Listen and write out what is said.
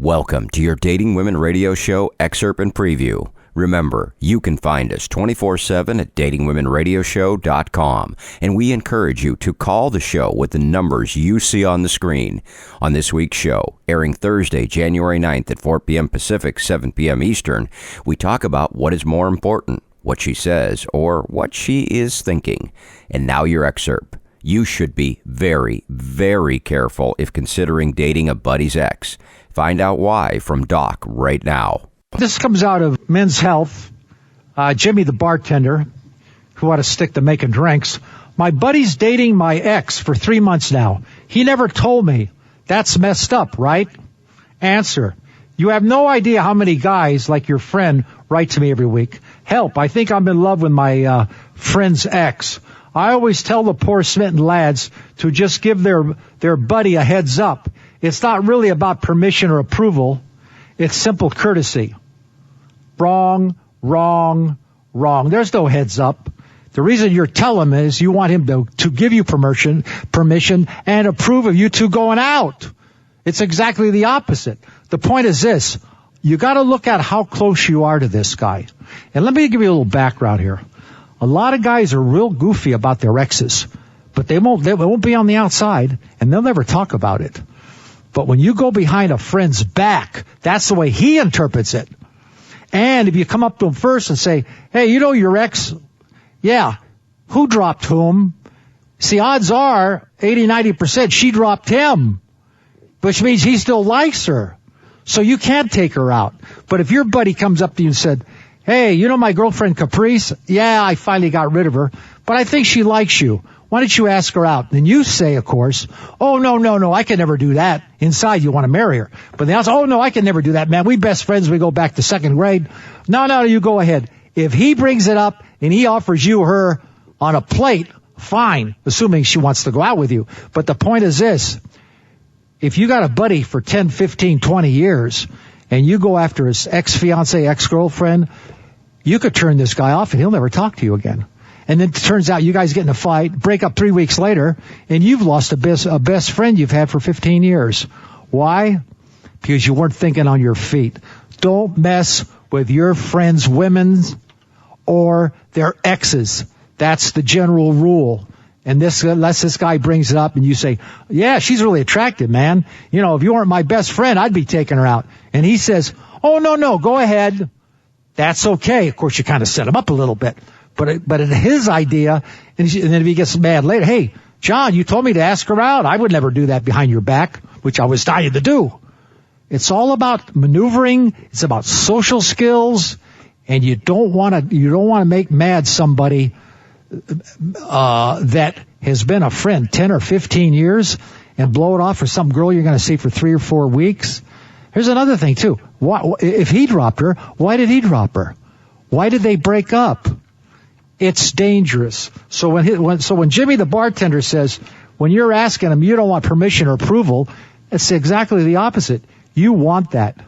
Welcome to your Dating Women radio show excerpt and preview. Remember, you can find us 24/7 at datingwomenradioshow.com, and we encourage you to call the show with the numbers you see on the screen. On this week's show, airing Thursday, January 9th at 4 p.m. Pacific, 7 p.m. Eastern, we talk about what is more important, what she says or what she is thinking. And now your excerpt. You should be very, very careful if considering dating a buddy's ex. Find out why from Doc right now. This comes out of Men's Health. Jimmy, the bartender, who had a stick to making drinks. My buddy's dating my ex for 3 months now. He never told me. That's messed up, right? Answer. You have no idea how many guys like your friend write to me every week. Help, I think I'm in love with my friend's ex. I always tell the poor smitten lads to just give their buddy a heads up. It's not really about permission or approval. It's simple courtesy. Wrong, wrong, wrong. There's no heads up. The reason you're telling him is you want him to give you permission and approve of you two going out. It's exactly the opposite. The point is this. You got to look at how close you are to this guy. And let me give you a little background here. A lot of guys are real goofy about their exes, but they won't be on the outside, and they'll never talk about it. But when you go behind a friend's back, that's the way he interprets it. And if you come up to him first and say, hey, you know your ex? Yeah. Who dropped whom? See, odds are 80, 90% she dropped him, which means he still likes her. So you can't take her out. But if your buddy comes up to you and said, hey, you know my girlfriend Caprice? Yeah, I finally got rid of her, but I think she likes you. Why don't you ask her out? And you say, of course, oh, no, I can never do that. Inside, you want to marry her. But the outside, oh, no, I can never do that, man. We best friends. We go back to second grade. No, you go ahead. If he brings it up and he offers you her on a plate, fine, assuming she wants to go out with you. But the point is this. If you got a buddy for 10, 15, 20 years and you go after his ex-fiancé, ex-girlfriend, you could turn this guy off and he'll never talk to you again. And then it turns out you guys get in a fight, break up 3 weeks later, and you've lost a best friend you've had for 15 years. Why? Because you weren't thinking on your feet. Don't mess with your friends' women or their exes. That's the general rule. And unless this guy brings it up and you say, yeah, she's really attractive, man. You know, if you weren't my best friend, I'd be taking her out. And he says, oh, no, go ahead. That's okay. Of course, you kind of set him up a little bit. But it's his idea, and then if he gets mad later, hey, John, you told me to ask her out. I would never do that behind your back, which I was dying to do. It's all about maneuvering. It's about social skills, and you don't want to make mad somebody that has been a friend 10 or 15 years and blow it off for some girl you're going to see for 3 or 4 weeks. Here's another thing too. If he dropped her, why did he drop her? Why did they break up? It's dangerous. So when Jimmy the bartender says, when you're asking him, you don't want permission or approval, it's exactly the opposite. You want that.